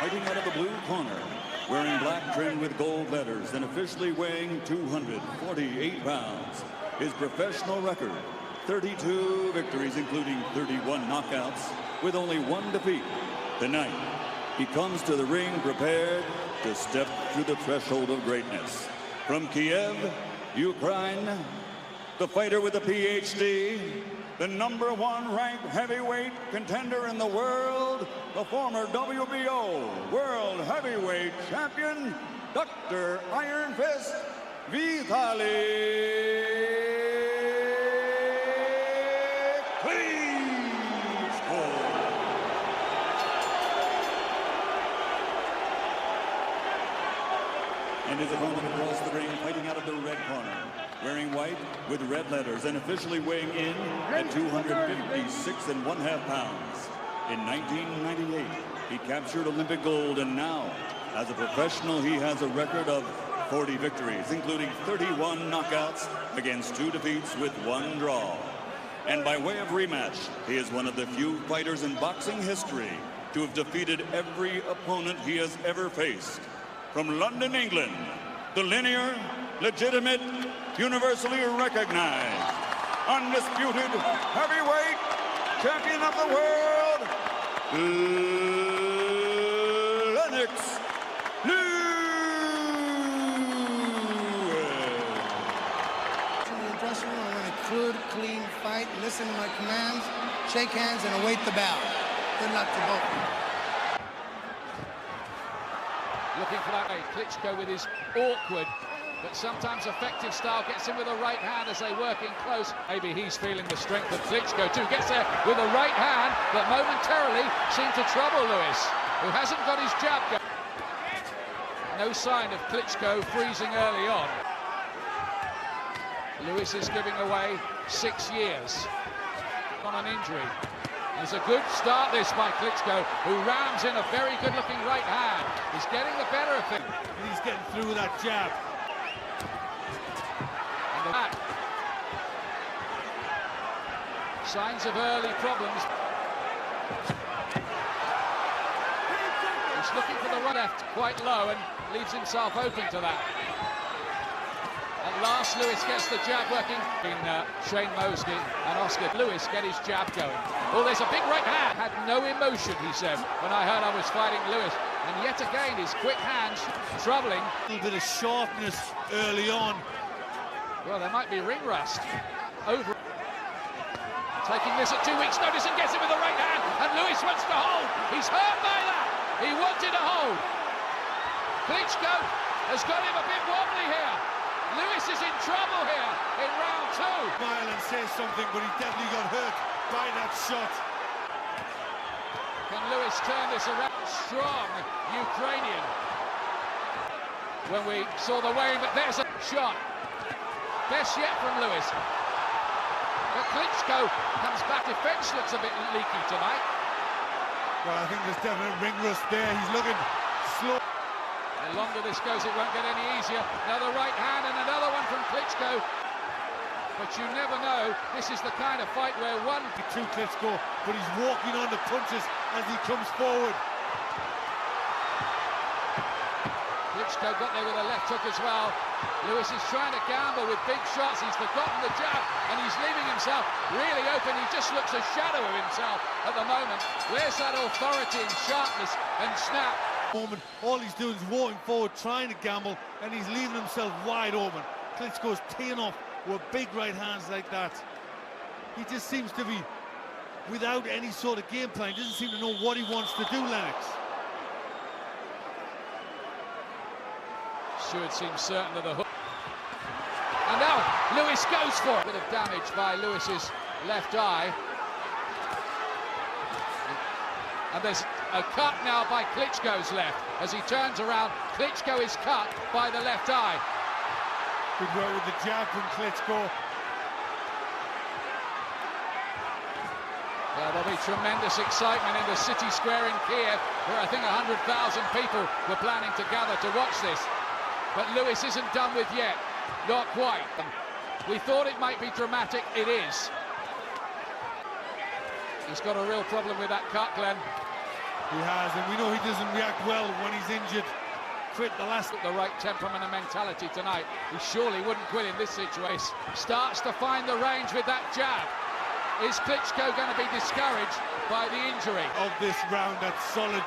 fighting out of the blue corner, wearing black trimmed with gold letters and officially weighing 248 pounds. His professional record, 32 victories, including 31 knockouts, with only one defeat. Tonight, he comes to the ring prepared to step through the threshold of greatness. From Kiev, Ukraine, the fighter with a PhD, the #1 ranked heavyweight contender in the world, the former WBO World Heavyweight Champion, Dr. Iron Fist Vitali. And his opponent across the ring, fighting out of the red corner, wearing white with red letters and officially weighing in at 256.5 pounds. In 1998, he captured Olympic gold, and now, as a professional, he has a record of 40 victories, including 31 knockouts against 2 defeats with 1 draw. And by way of rematch, he is one of the few fighters in boxing history to have defeated every opponent he has ever faced. From London, England, the linear, legitimate, universally recognized, undisputed heavyweight champion of the world, Lennox. In the dressing room, I want a good, clean fight, listen to my commands, shake hands, and await the bell. Good luck to both. Looking for that Klitschko with his awkward but sometimes effective style gets in with a right hand as they work in close. Maybe he's feeling the strength of Klitschko too. Gets there with a right hand that momentarily seemed to trouble Lewis, who hasn't got his jab going. No sign of Klitschko freezing early on. Lewis is giving away 6 years on an injury. It's a good start this by Klitschko, who rams in a very good-looking right hand. He's getting the better of him. And he's getting through with that jab. And the back. Signs of early problems. He's looking for the right left quite low and leaves himself open to that. At last, Lewis gets the jab working. Shane Mosby and Oscar Lewis get his jab going. Oh, there's a big right hand. Had no emotion, he said, when I heard I was fighting Lewis. And yet again, his quick hands troubling. A little bit of sharpness early on. Well, there might be ring rust. Over. Taking this at 2 weeks' notice and gets it with the right hand. And Lewis wants to hold. He's hurt by that. He wanted to hold. Klitschko has got him a bit wobbly here. Lewis is in trouble here in round 2. Smile and say something, but he definitely got hurt by that shot. Can Lewis turn this around? Strong Ukrainian. When we saw the weighing, but there's a shot. Best yet from Lewis. But Klitschko comes back. Defense looks a bit leaky tonight. Well, I think there's definite ring rust there. He's looking slow. The longer this goes, it won't get any easier. Another right hand and another one from Klitschko. But you never know. This is the kind of fight where one... To Klitschko, but he's walking on the punches as he comes forward. Klitschko got there with a left hook as well. Lewis is trying to gamble with big shots. He's forgotten the jab and he's leaving himself really open. He just looks a shadow of himself at the moment. Where's that authority and sharpness and snap? All he's doing is walking forward, trying to gamble, and he's leaving himself wide open. Klitschko's teeing off with big right hands like that. He just seems to be without any sort of game plan. He doesn't seem to know what he wants to do, Lennox. Stewart seems certain of the hook. And now Lewis goes for it. A bit of damage by Lewis's left eye. And there's a cut now by Klitschko's left. As he turns around, Klitschko is cut by the left eye. Good work with the jab from Klitschko. Well, there'll be tremendous excitement in the city square in Kiev, where I think 100,000 people were planning to gather to watch this. But Lewis isn't done with yet. Not quite. We thought it might be dramatic. It is. He's got a real problem with that cut, Glenn. He has, and we know he doesn't react well when he's injured. Quit the last... The right temperament and mentality tonight. He surely wouldn't quit in this situation. Starts to find the range with that jab. Is Klitschko going to be discouraged by the injury? Of this round, that's solid.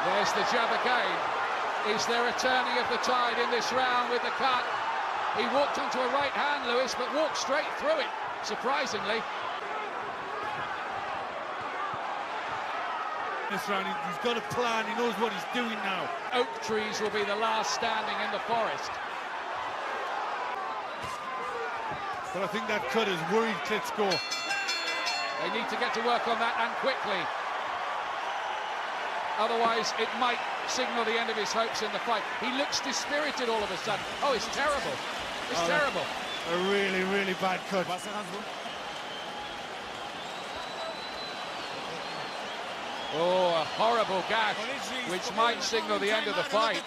There's the jab again. Is there a turning of the tide in this round with the cut? He walked onto a right hand, Lewis, but walked straight through it, surprisingly. This round, he's got a plan, he knows what he's doing now. Oak trees will be the last standing in the forest. But I think that cut has worried Klitschko. They need to get to work on that, and quickly. Otherwise, it might signal the end of his hopes in the fight. He looks dispirited all of a sudden. Oh, it's terrible. It's terrible. A really, really bad cut. Oh, a horrible gash, which might signal the end of the fight.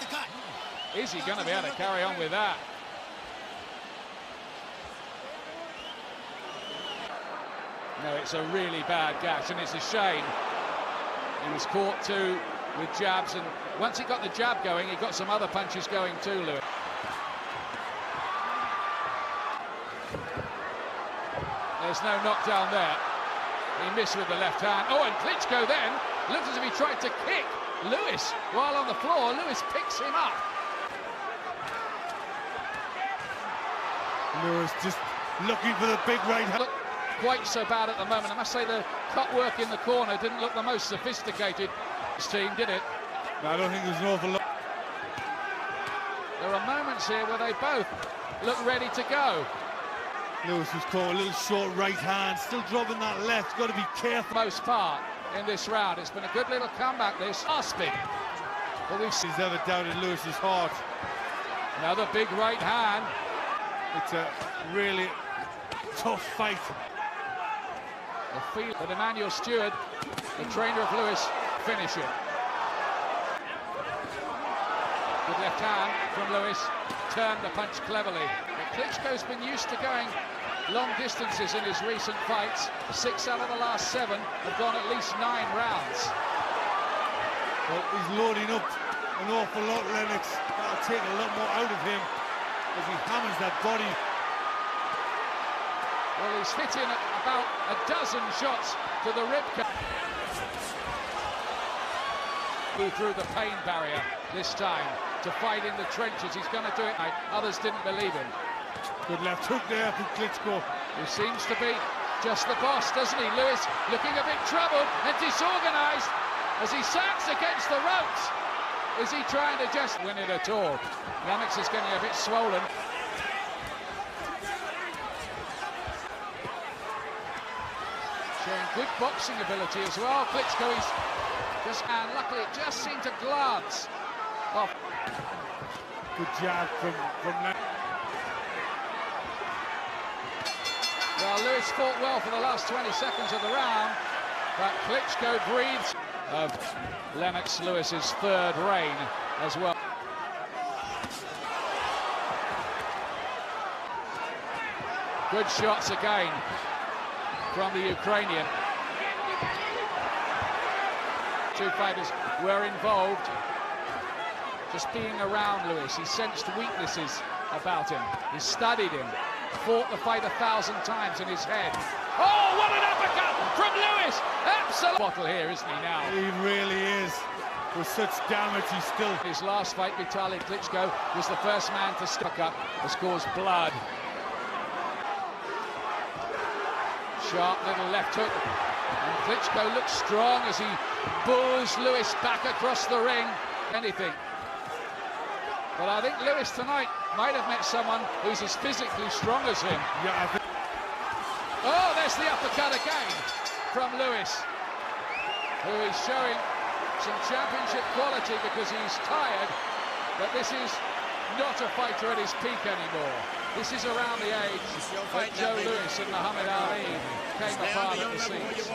Is he going to be able to carry on with that? No, it's a really bad gash, and it's a shame. He was caught too with jabs, and once he got the jab going, he got some other punches going too, Lewis. There's no knockdown there. He missed with the left hand. Oh, and Klitschko then looked as if he tried to kick Lewis while on the floor. Lewis picks him up. Lewis just looking for the big right hand. Look quite so bad at the moment. I must say the cut work in the corner didn't look the most sophisticated. This team, did it? No, I don't think there's an awful lot. There are moments here where they both look ready to go. Lewis was caught a little short right hand, still dropping that left. Got to be careful. Most part in this round. It's been a good little comeback, this. Asping. Well, He's ever doubted Lewis's heart. Another big right hand. It's a really tough fight. The feel that Emmanuel Stewart, the trainer of Lewis, finish it. Good left hand from Lewis. Turned the punch cleverly. But Klitschko's been used to going long distances in his recent fights. 6 out of the last 7 have gone at least 9 rounds. Well, he's loading up an awful lot, Lennox. That'll take a lot more out of him as he hammers that body. Well, he's hit in about a dozen shots to the rib cage. Through the pain barrier this time to fight in the trenches. He's going to do it. Others didn't believe him. Good left hook there from Klitschko. Who seems to be just the boss, doesn't he? Lewis looking a bit troubled and disorganised as he sags against the ropes. Is he trying to just win it at all? Lennox is getting a bit swollen. Showing good boxing ability as well. Klitschko is just, and luckily it just seemed to glance off. Good jab from Lennox. Well, Lewis fought well for the last 20 seconds of the round, but Klitschko breathes of Lennox Lewis's 3rd reign as well. Good shots again from the Ukrainian. 2 fighters were involved. Just being around Lewis, he sensed weaknesses about him. He studied him, fought the fight 1,000 times in his head. Oh, what an uppercut from Lewis! Absolute bottle here, isn't he now? He really is. With such damage, he's still... His last fight, Vitali Klitschko, was the first man to stick up, has caused blood. Sharp little left hook. And Klitschko looks strong as he bulls Lewis back across the ring. Anything. But I think Lewis tonight might have met someone who's as physically strong as him. Yeah, I think... Oh, there's the uppercut again from Lewis, who is showing some championship quality because he's tired, but this is not a fighter at his peak anymore. This is around the age that Joe Louis and Muhammad Ali came apart at the seams. It's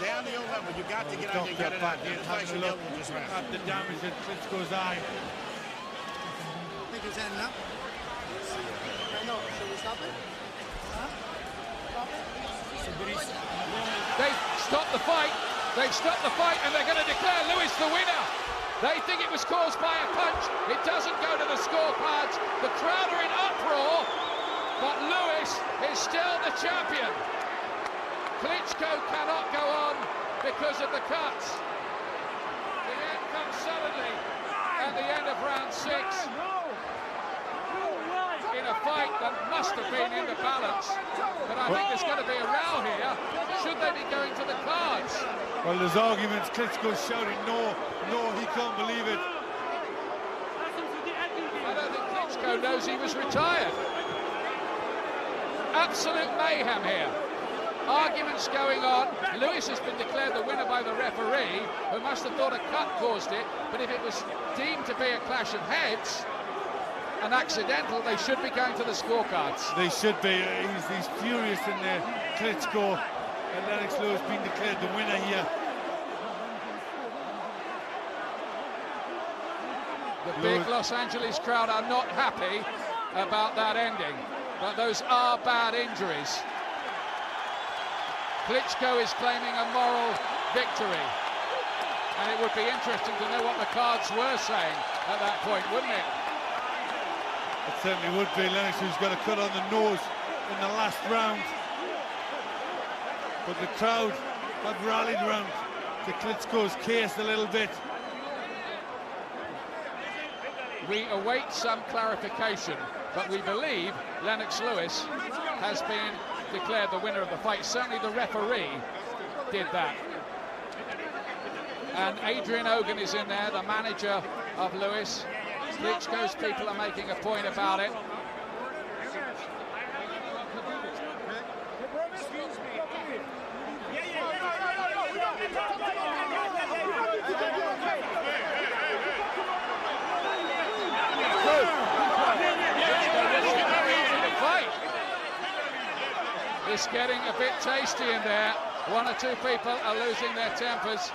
down to your level. You got to get out there and get it out there. Have a look at the damage at Klitschko's eye. Think he's heading up? I know. Should we stop it? Huh? They've stopped the fight. They've stopped the fight, and they're going to declare Lewis the winner. They think it was caused by a punch. It doesn't go to the scorecards. The crowd are in uproar, but Lewis is still the champion. Klitschko cannot go on because of the cuts. The end comes suddenly at the end of round 6. In a fight that must have been in the balance, but I think there's going to be a row here. Should they be going to the cards? Well, there's arguments. Klitschko's shouting no, no, he can't believe it. I don't think Klitschko knows he was retired. Absolute mayhem here. Arguments going on. Lewis has been declared the winner by the referee, who must have thought a cut caused it, but if it was deemed to be a clash of heads, an accidental, they should be going to the scorecards. They should be. He's furious in there. Klitschko and Lennox Lewis being declared the winner here. The big Los Angeles crowd are not happy about that ending, but those are bad injuries. Klitschko is claiming a moral victory, and it would be interesting to know what the cards were saying at that point, wouldn't it? It certainly would be. Lennox, who's got a cut on the nose in the last round. But the crowd have rallied around to Klitschko's case a little bit. We await some clarification, but we believe Lennox Lewis has been declared the winner of the fight. Certainly the referee did that. And Adrian Ogan is in there, the manager of Lewis. Klitschko's people are making a point about it. It's getting a bit tasty in there. One or two people are losing their tempers.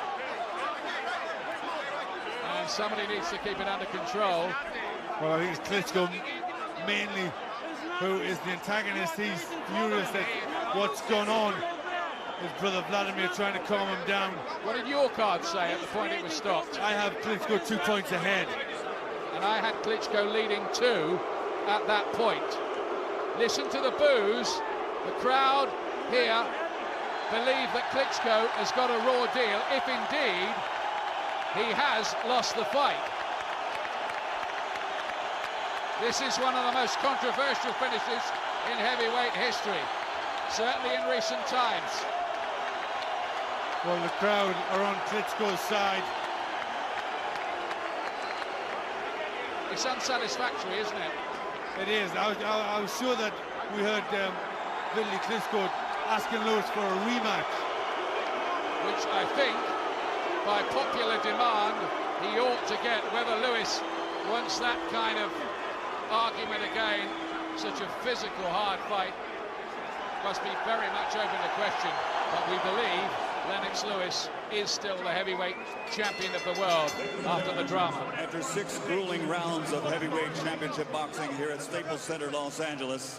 And somebody needs to keep it under control. Well, I think it's Klitschko mainly who is the antagonist. He's furious at what's gone on. His brother Vladimir trying to calm him down. What did your card say at the point it was stopped? I have Klitschko 2 points ahead. And I had Klitschko leading 2 at that point. Listen to the boos. The crowd here believe that Klitschko has got a raw deal, if indeed he has lost the fight. This is one of the most controversial finishes in heavyweight history, certainly in recent times. Well, the crowd are on Klitschko's side. It's unsatisfactory, isn't it? It is. I was sure that we heard Vitali Klitschko asking Lewis for a rematch, which I think, by popular demand, he ought to get. Whether Lewis wants that kind of argument again, such a physical, hard fight, must be very much open to question. But we believe Lennox Lewis is still the heavyweight champion of the world after the drama. After 6 grueling rounds of heavyweight championship boxing here at Staples Center, Los Angeles,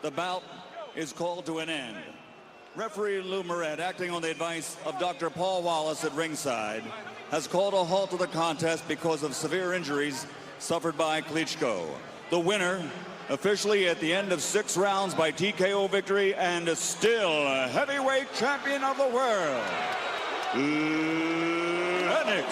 the bout is called to an end. Referee Lou Moret, acting on the advice of Dr. Paul Wallace at ringside, has called a halt to the contest because of severe injuries suffered by Klitschko. The winner, officially at the end of 6 rounds by TKO victory, and still a heavyweight champion of the world, Lennox